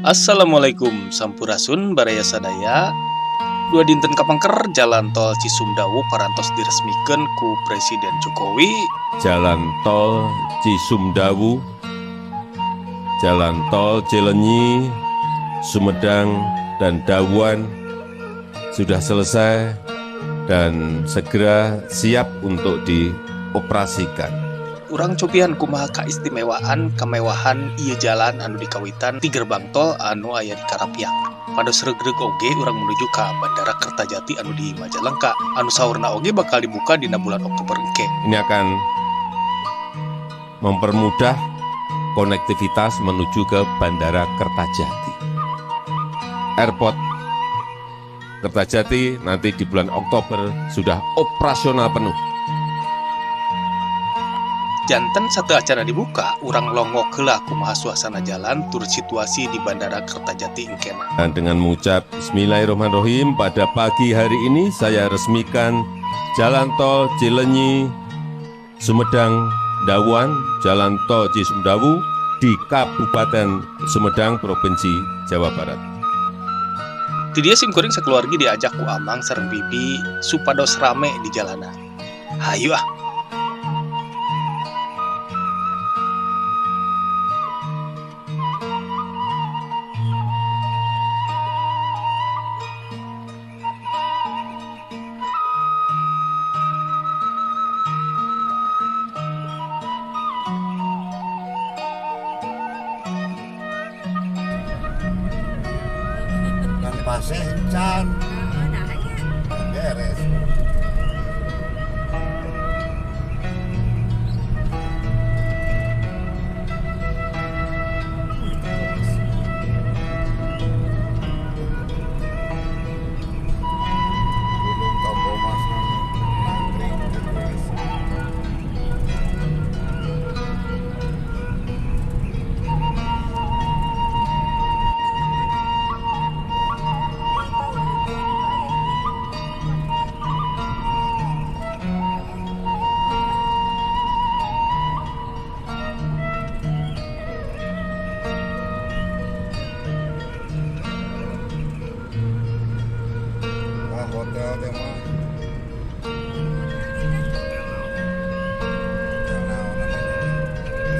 Assalamualaikum Sampurasun Baraya Sadaya. Dua dinten kapangker jalan tol Cisumdawu parantos diresmikan ku Presiden Jokowi. Jalan tol Cisumdawu, jalan tol Cilenyi, Sumedang, dan Dawuan sudah selesai dan segera siap untuk dioperasikan. Urang cobian kumaha kaistimewaan kemewahan ieu jalan anu dikawitan ti gerbang tol anu aya di Karapiak. Pados regreg oge urang menuju ka Bandara Kertajati anu di Majalengka, anu saurna oge bakal dibuka dina bulan Oktober engke. Ini akan mempermudah konektivitas menuju ke Bandara Kertajati. Airport Kertajati nanti di bulan Oktober sudah operasional penuh. Janten satu acara dibuka, urang longok heula kumaha suasana jalan turut situasi di Bandara Kertajati engkena. Dan dengan mengucap Bismillahirrahmanirrahim, pada pagi hari ini saya resmikan Jalan Tol Cilenyi, Sumedang, Dawuan, Jalan Tol Cisumdawu di Kabupaten Sumedang, Provinsi Jawa Barat. Ti dieu simkuring sakeluargi diajak ku Amang sareng Bibi supados rame di jalanan. Hayu ah. Paseh can beres. Gunung Tambomas nangkring beres. Hotel teh mah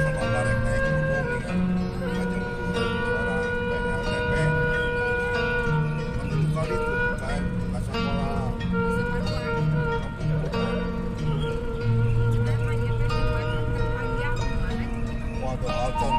sama bareng naik gunung nih kan macam orang PLTP itu kali itu kan Kasapola waduh alton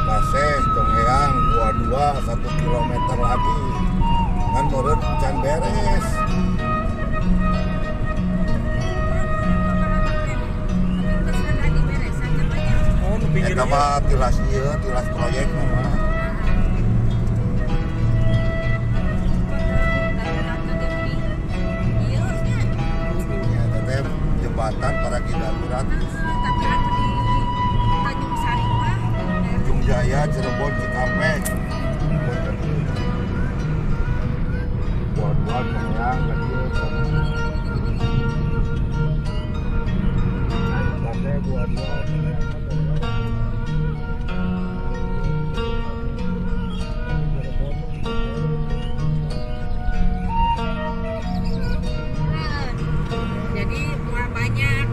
Paseh Congheang 22 1 kilometer lagi kan menurut can beres. Eta mah tilas ieu, tilas proyek mah. Ya tetep jembatan para darurat. Ujung Jaya, Cirebon, Cikampek. Dua-dua Congheang ka dieu. Paseh dua-dua Congheang. Jadi mual banyak.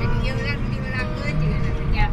Jadi dia ulang diulang ke juga.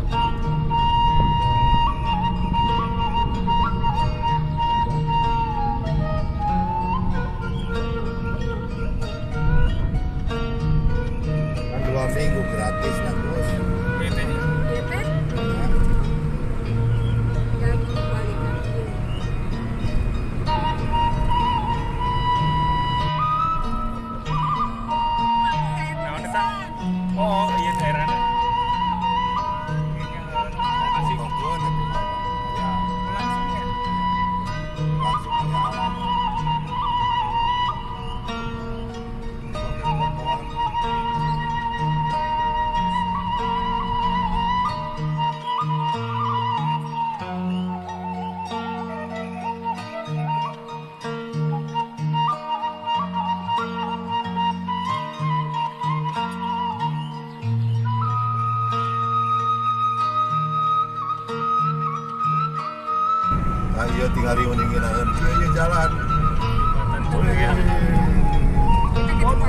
Nah iya tinggal diuningin iya jalan.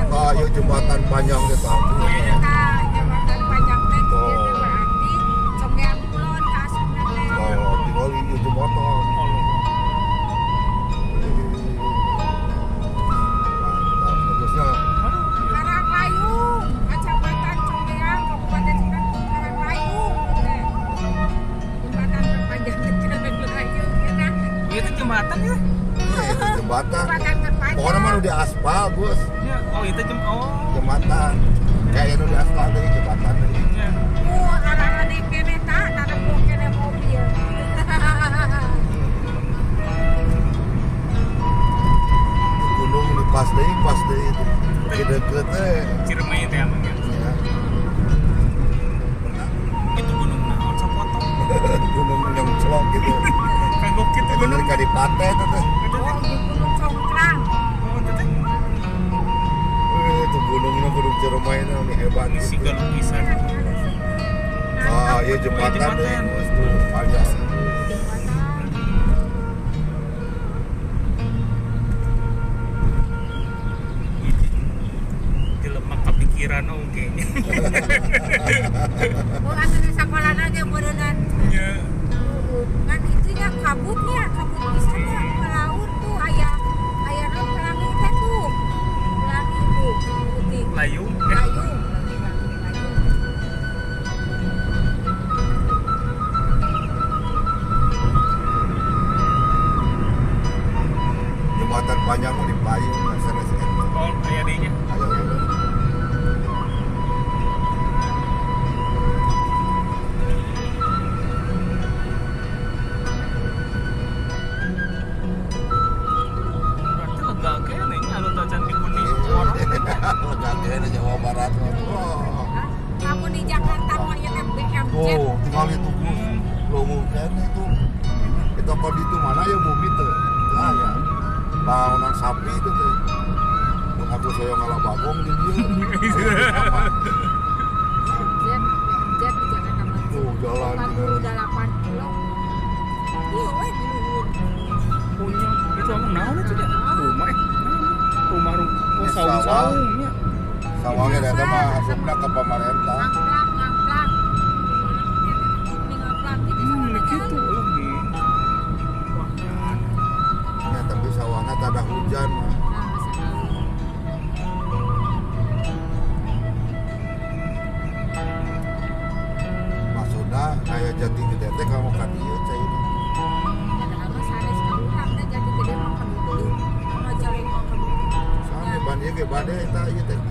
Ah iya jembatan panjang deh tahu. Jembatan panjang teh berarti Conggeang Kulon ka Asupna teh. Oh tinggal iya jembatan. Mantap bagusnya. Karanglayung, Kecamatan Conggeang, Kabupaten Sumedang, Karanglayung. Jembatan terpanjang di Karanglayung, ya kan? Itu jembatan ya? Iya itu jembatan. Jembatan terpanjang. Pokoknya mah udah aspal Gus. Ya. Oh itu Jembatan. Kayak udah aspal dari jembatan tadi. Ya. Arah naik kene tak, narang bawa kene mobil. Gunung di pas deh itu. Deket teh. Ciremai teh aman ya. Ya. Itu gunung naon sapotong. Gunung yang celok gitu. Kagok kita Bener gunung. Kadipate itu teh. Oh, di Gunung Congkrang. Oh itu teh. Itu gunungnya gunung Ciremai ini hebat Si gitu. galung pisan. Ah, iya jembatan deh. Jembatan. Gus, tuh panjang. Dilemak kepikiran oke. Oh, asal sekolah aja berenang. Ya. Kan itunya kabutnya, kabut pisan ya ke laut tuh ayah no pelangi teh tuh. Pelangi tuh, putih. Layung. Layung. Jembatan panjang mau dipayung sana sini. Oh aya deui nya. Ayo. Berarti lega kene nya anu tacan di kuning. Lega kene Jawa Barat. Oh. Kamu di Jakarta mau ya BM Jet. Oh, tinggal itu Gus. Logo kene itu. Itu kok di itu mana ya bumi tuh? Lah ya. Bangunan sapi itu tuh. Mun aku saya ngalah bagong di dia. Jet di Jakarta mah. Tuh jalan 48 kilo. Iya, weh di luhur. Punya itu anu naon itu ya? Rumah rumah oh Sawah. saung-saungnya. Sawangnya ada mah asupna ke pemerintah. Ngamplang. Ini ngamplang gitu sama Gitu lagi. Wah, Ya tapi sawahnya tak ada hujan mah. Maksudnya kayak jati gede teh kamu kan ieu cai ini. Sampai ban ieu ge bade eta ieu teh.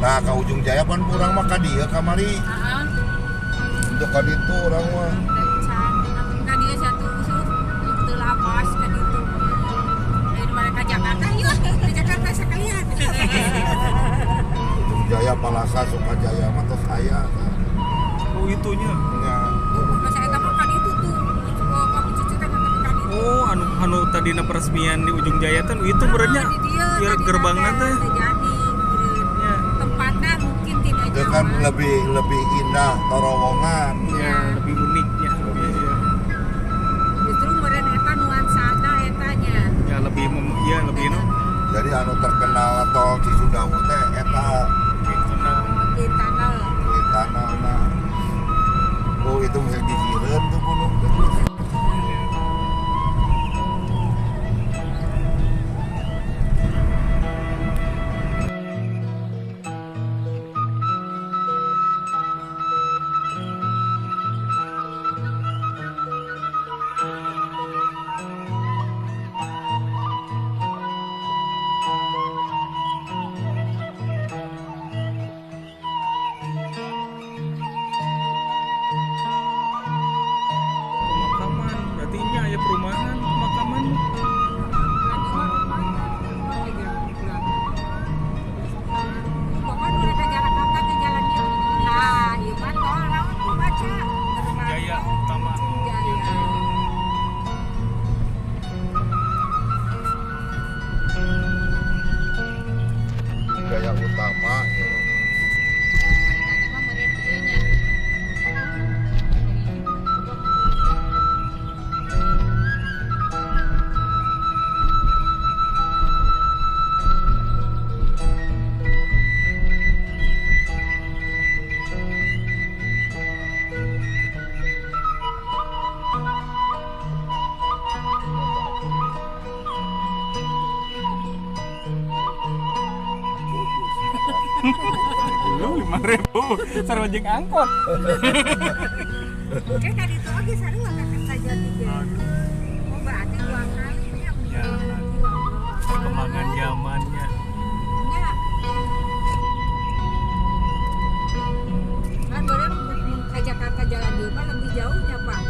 Nah, ke ujung jaya pan urang mah ka dieu kamari. Untuk ka ditu urang mah. Nah dia satu usul itu lapas kan itu dari mana ke Jakarta yuk ke Jakarta sekalian. Ujung jaya Palasa Sukajaya mah tos aya. oh itunya. Ya. Masa eta mah kan itu tuh kamu cucu kan kan itu. Oh anu tadi peresmian di Ujung Jaya kan itu merenya ya gerbang nanti. Jadi Ya, tempatnya mungkin tidak Itu kan nyaman. lebih indah terowongan. ya lebih unik ya. Ya, Justru meureun eta nuansana etanya. ya lebih ya lebih no. Jadi anu terkenal tol Cisumdawu teh eta Gitu nah. Di tunnel. di tanahna. Oh itu bisa dikireun tuh gunung teh. Pemakaman, berarti ini ada perumahan pemakaman. Pokoknya udah ke Jakarta ke jalan itu. Nah, ieu mah tol naon tuh baca. Jaya utama. Jaya. Gaya utama ya. Tadi mah meureun ieu nya. Lu 5.000 sarojeng angkot. Tadi itu lagi sarua ka Kertajati ge. Oh, berarti 2 kali nya. Ya, perkembangan zamannya. Ya. Kan meureun ke Jakarta jalan ieu mah lebih jauhnya, Pak.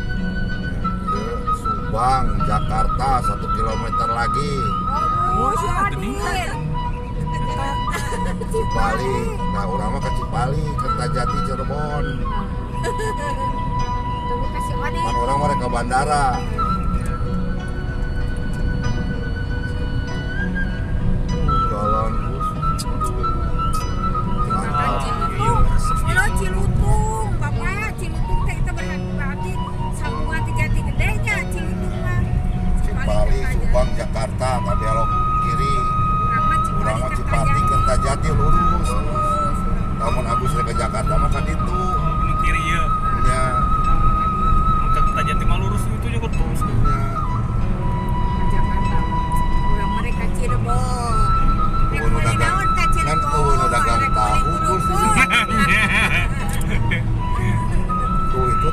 Ke Subang, Jakarta 1 kilometer lagi. Oh, si gening. Adin. Cipali, nah orang mah ke Cipali, Kertajati, Cirebon. Tunggu kasih Adin. Kan orang mah ke bandara. Jalan bus. Mantap. Kalau Cilutung, Bapak, Cilutung teh kita berarti sambungan Jati gedenya Cilutung mah. Cipali, Subang, Jakarta, tak belok kiri. Urang mah Cipati, Kertajati lurus. Namun Agus ke Jakarta mah kan itu. Ini kiri ya. Ya, Maka Kertajati mah lurus itu juga terus. ya. Jakarta. Urang mereka Cirebon. Kebun dagang, kan kebun dagang tahu bos. Tuh itu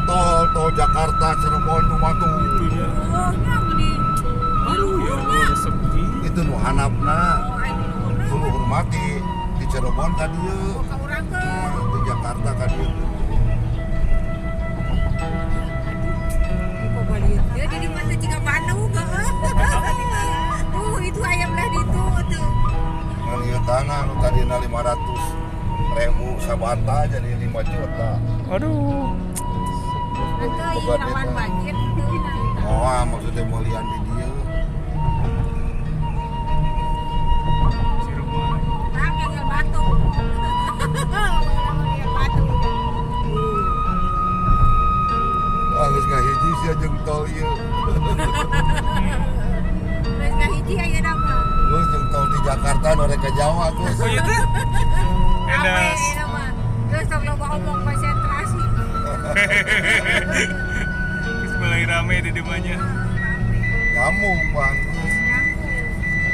tol Jakarta, Cirebon, Tumatu. Oh, mending. Aduh ya Allah sepi. Itu nu hanapna. Oh, ini Kudu hormati di Cirebon kan ieu. ka urang ke. Di Jakarta kan ieu. Kok balik. Ya di mana juga Bandung heeh. Tuh itu ayam lah di itu tuh. Ngan ieu tanah nu tadina 500.000 sabata jadi 5 juta. Aduh. Nanti Obat lawan eta. banjir tuh. Oh, maksudnya mulian di dia. Si rumah. Nah, gagal batu. Gagal batu. Geus ngahiji sia jeung tol ieu. Terus ngahiji aya nama. Geus jeung tol di Jakarta nu rek ka Jawa geus. Oh iya teh. Apa Edas. ya nama? Terus tak loba omong konsentrasi. Geus mulai rame di demanya. Nyambung Bang. Nyambung.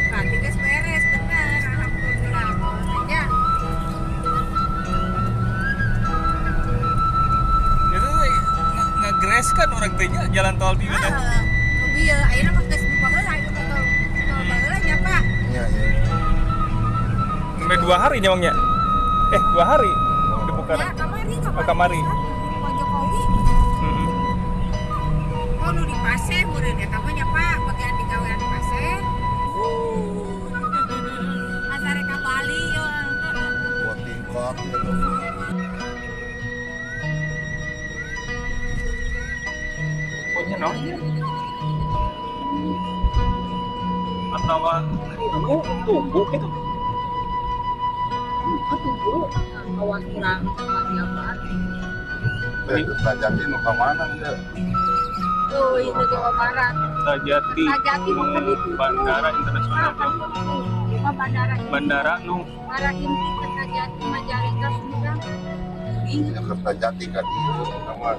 Berarti geus beres bener. Alhamdulillah. Pokoknya Itu ngegres kan orang tanya jalan tol di mana? lebih ya, akhirnya mah geus nu baheula ieu mah tol. Tol baheula nya, Pak. Iya, iya. Sampai 2 hari nyawangnya. 2 hari dibuka. Ya, kamari. Oh, kamari. Pak Jokowi. Mm-mm. Oh, nu di Pasir meureun eta mah nya, Pak. Bagian di gawean Pasir. Asare ka Bali yo. Buat tingkat gitu. Pokoknya no. tawa tumbuk itu. Tunggu, awas kurang lagi apaan? Kertajati nu ka mana udah? Tuh, itu Jawa Barat. Kertajati Kertajati makan itu. Bandara Internasional Bandara nu Para inti Kertajati Majalengka Sumedang. Ya Kertajati ka dieu nama.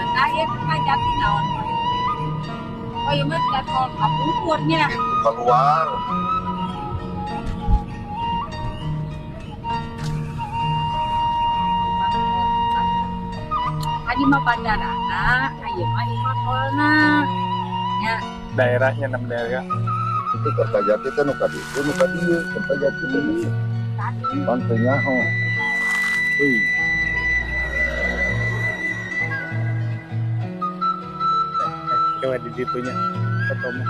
Kaya Kertajati naon. Oh iya mah jadwal kapungkurnya. Keluar. Tadi mah bandara, ayo mah imah tolna. Ya, daerahnya 6 daerah. Itu Kertajati teh nu ka dieu, nu ka dieu, Kertajati teh. tadi. Pantai Nyaho. Euy. Coba di situnya foto mah.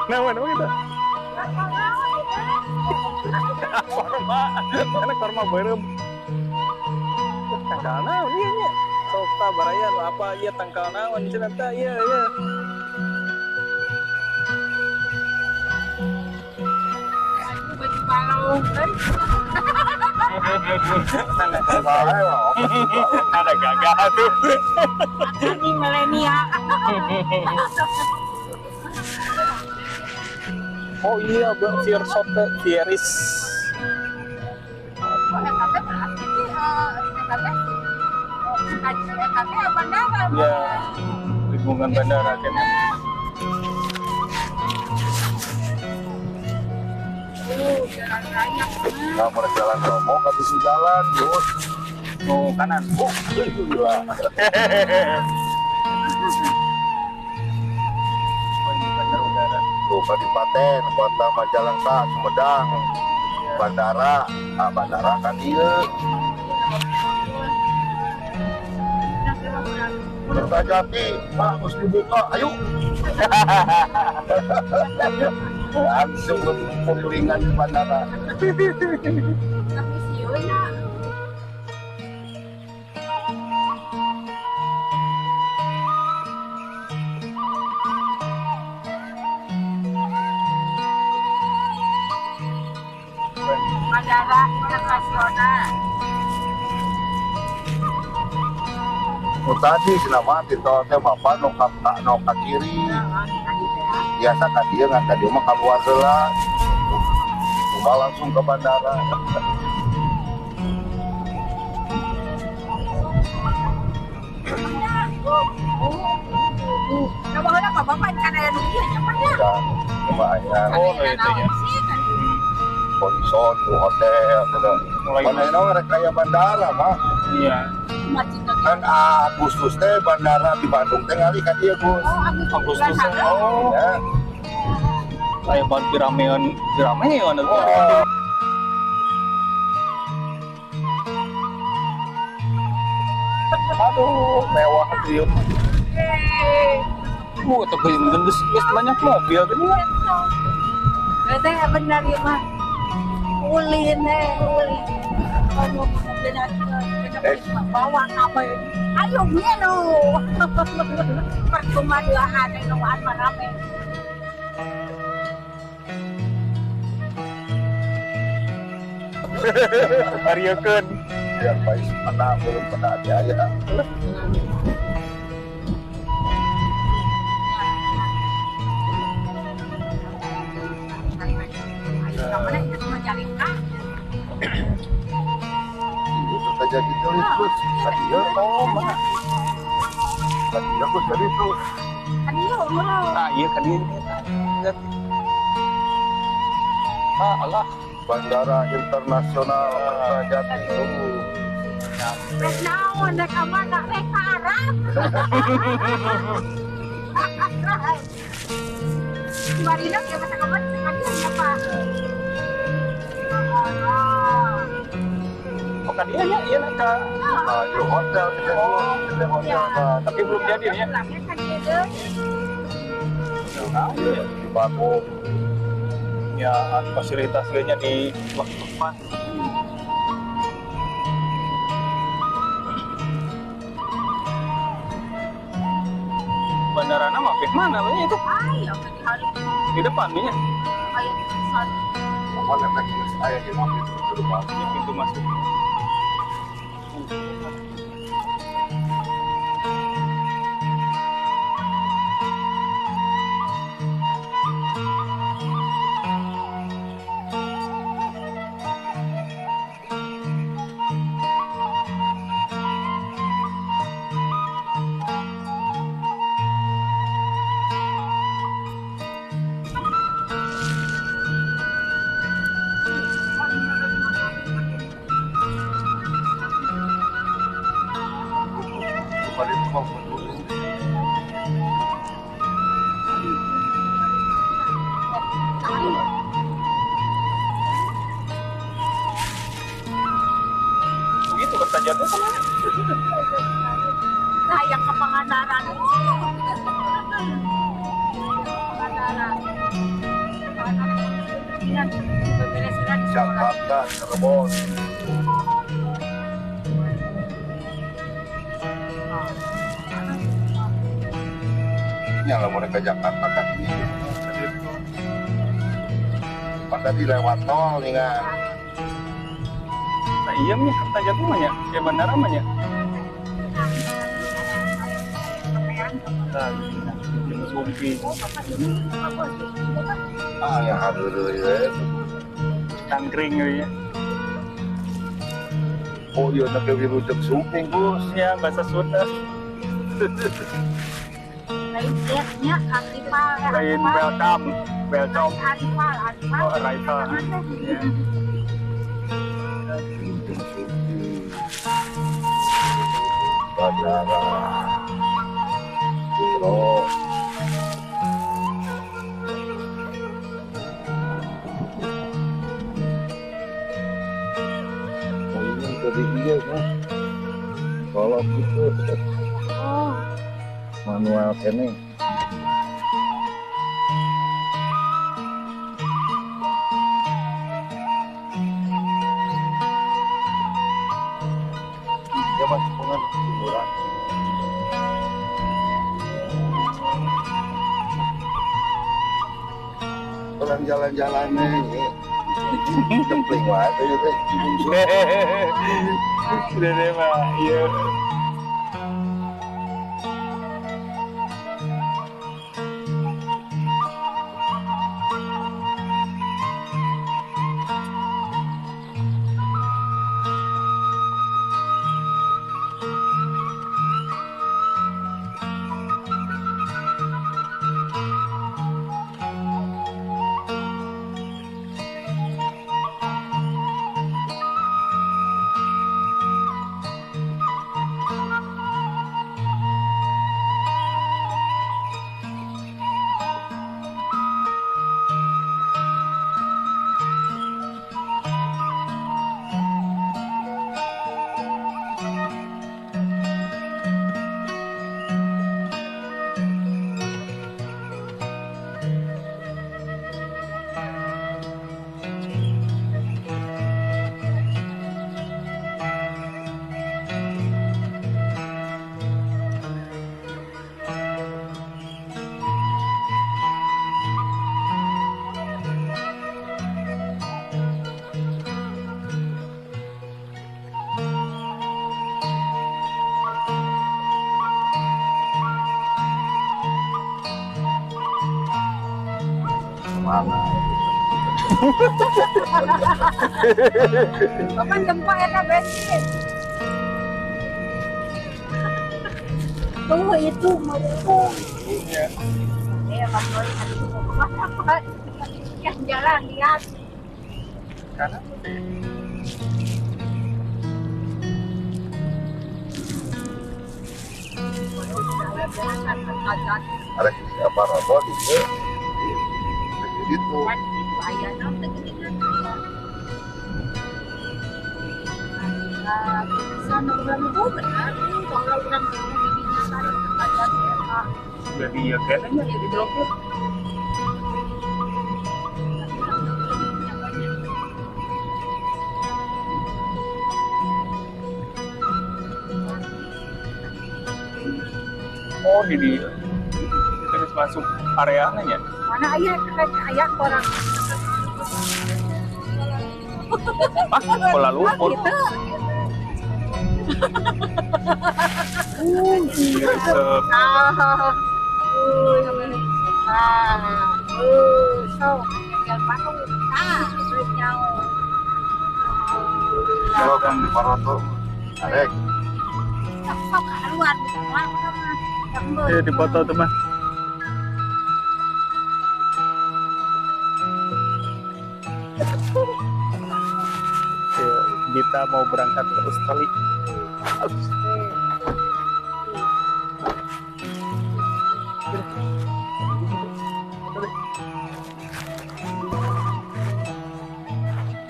Nama kita. Korma, mana korma berem. Tangkal naon ieu nya? Sok tabarayan apa ieu tangkal naon cenah teh ieu. Baju balong kan. Ada gagah tuh. Ini milenial. Oh iya, Fieris. Ya, lingkungan bandara kan. Jalan raya. Nah, mau jalan Romo ka bisi jalan, Yus. Oh, kanan. Oh, gila. Oh, ini bandar udara. Tuh, Kadipaten, Kota Majalengka, Sumedang, Bandara, bandara kan dia. Kertajati, Pak, harus dibuka, ayo. Langsung pemeringan di bandara. Bandara internasional. Tadi kenapa tito teh bapak no ka kiri. Biasa ka dia ngan tadi mah keluar heula. Cuma langsung ke bandara. Coba orang bapak karena yang dia cepatnya. Dan lumayan Oh, itu ya. konson di hotel gitu. Mana ini rek kaya bandara mah. Iya. Kan Agustus teh bandara di Bandung teh ngali ka dieu Gus. Agustus. Oh, Ya. saya buat diramean itu. Oh. Aduh, mewah tuh yuk. Tuh geus banyak mobil gini. Berarti benar ya mah. Ulin ulin. Kalau benar bawa apa ini? Ayo melu. Percuma dua hari nuan rame. Ariekeun. biar baik pada belum pada biaya. Kemana itu cuma jalan kah? Itu saja gitu terus. Tadi ya mana? Tadi aku tadi tuh. Aduh, mau. Ah iya kan dia. Ah Allah. Bandara Internasional Kertajati itu. Naon nek amanah reka Arab. Marina ya masa kapan sekali apa? Oh kan dia ya, iya nak. Nah, di hotel kita di hotel kan. Tapi belum jadi ya. Pulangnya kan dia deh. Nah, iya. Di Batu. Ya fasilitas nya di waktu depan. Bandara nama mana banyak itu? Ayo ke hari Di depan nih ya. kayak pesan. Apa kata saya di mobil di rumah. Di pintu masuk. Kembali itu mau dulu. Begitu Kertajati sama. Nah, yang ke Pangandaran itu. Pangandaran. Pangandaran. Beberes-beres di sekolah. Jakarta, Cirebon. Ya lah mereka Jakarta kan ini. Pada di lewat tol nih kan. Nah iya nih Kertajati mah ya. Kayak bandara mah ya. Nah, yang Sumpi. Ah yang harus ya. Tangkring gitu ya. Oh iya nak wirujeng sumping Gus. Ya bahasa Sunda. Lain lihatnya Arifal. Lain welcome. Welcome. Arifal. Oh, Arifal. Ya. Wirujeng sumping. Bandara. Terus. Oh ini tadi iya kan. Kalau itu Oh, manual kene. Ya masih pengen hiburan. Orang jalan-jalannya ini cempling wae ya teh. Udah deh Pak. Iya. mana? Bapak jempol eta bensin. Tuh itu mau Iya. Bang Roy apa? Yang jalan lihat. Kanan. Ada siapa robot itu? Itu. Jadi ya kayaknya ya diblokir. Oh di terus masuk areanya ya? Mana ayah orang Kuala Lumpur. Kalau kan di Paroto, ada keluar Di foto teman. Kita mau berangkat ke Australia.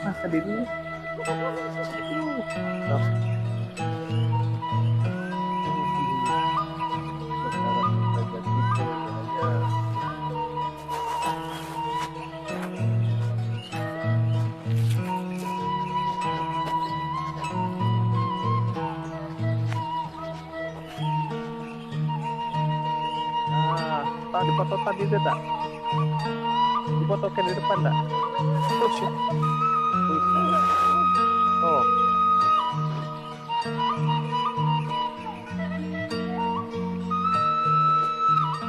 Masa diri. Di foto tadi itu tak? Di foto ke di depan tak? Terus ya? Oh.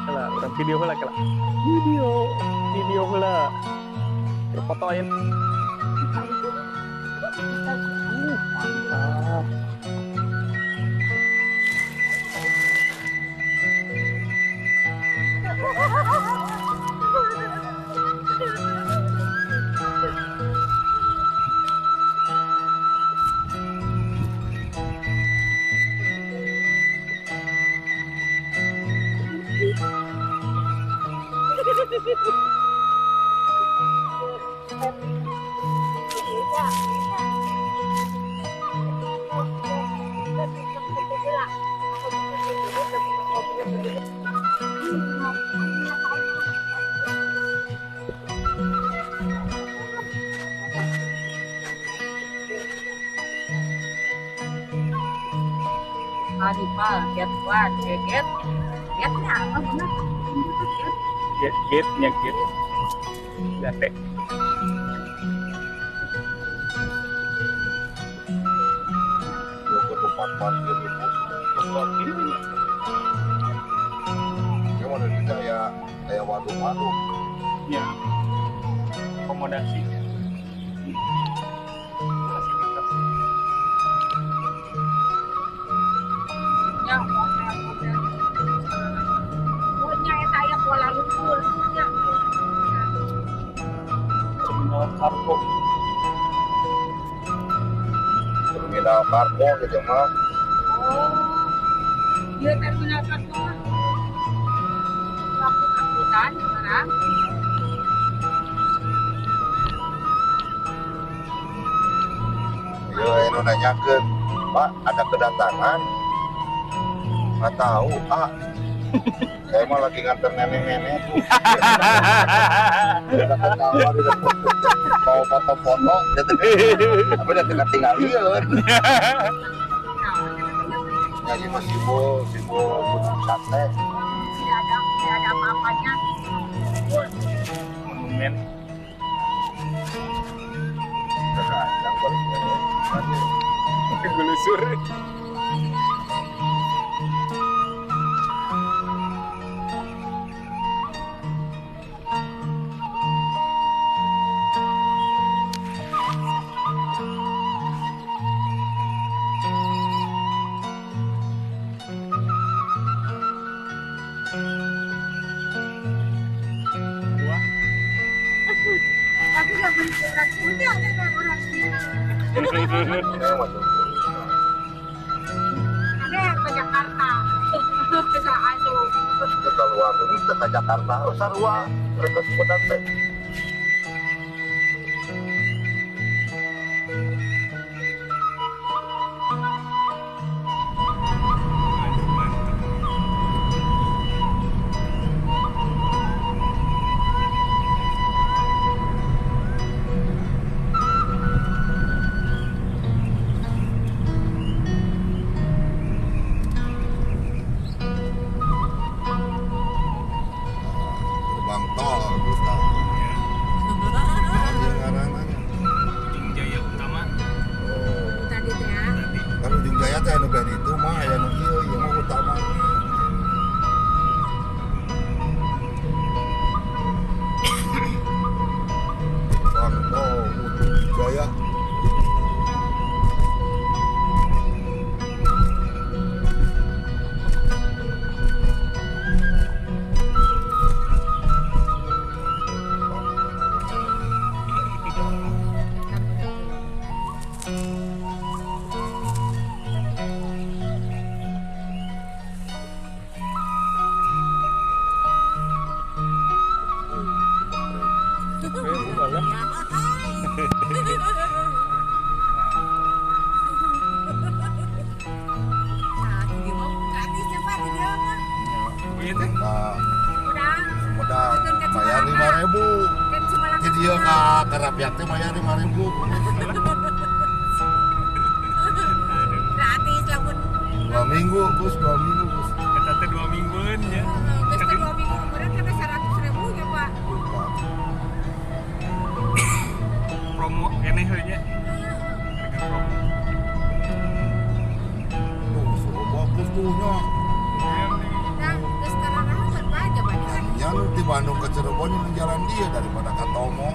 Kalah, orang video kalah kalah. Video kalah. Fotoin. Mantap. Aduh, Pak, get getnya apa benar? Gate-nya gate. Gate. ya ke tempat parkir itu. Ya mana tidak ya kayak waduk-waduk. Ya. Akomodasi. Fasilitas. Ya, punya saya Kuala Lumpur. Ya. Terminal kargo. Terminal kargo gitu mah. Oh, dia terminal kargo. Angkutan sekarang. Ya itu nanyakan, Pak ada kedatangan. Nggak tahu, Pak. Saya mah lagi nganter nenek-nenek tuh. Udah ketawa di depan. Mau foto-foto, tapi udah tinggal iya kan. Nyanyi mah simbol gunung sate. Tidak ada apa-apanya. Monumen. Yang paling Gelusur. Tapi udah beli berat udah ada yang orang ada yang ke Jakarta. Bisa asuh. Ke luar negeri ke Jakarta sarua mereka sebentar teh. Gerbang tol Gusta. Yang ngaranana. Ujung Jaya Utama. Oh, Tadi teh ya. kan Ujung Jaya teh anu band itu mah aya nu ieu ieu mah utama. Gerbang tol Ujung Jaya. Nah, jadi mau gratis ya Pak di dia mah. Nah, Udah. modal Kan bayar Cimalaka. 5.000. Kan Cimalaka Ke dia Cimalaka. ka Karapiak teh bayar 5.000. Gratis lah pun. 2 minggu, Gus, 2 minggu, Gus. Kita teh 2 mingguan ya. Terus ke 2 minggu kemudian kena 100.000 ya Pak. Promo keneh we nya. Harga promo. Tuh, suruh bagus tuh nya. Nah, terus karena kan Pak aja Pak. Nya nu di Bandung ke Cirebon yang jalan dia daripada ke Tomo.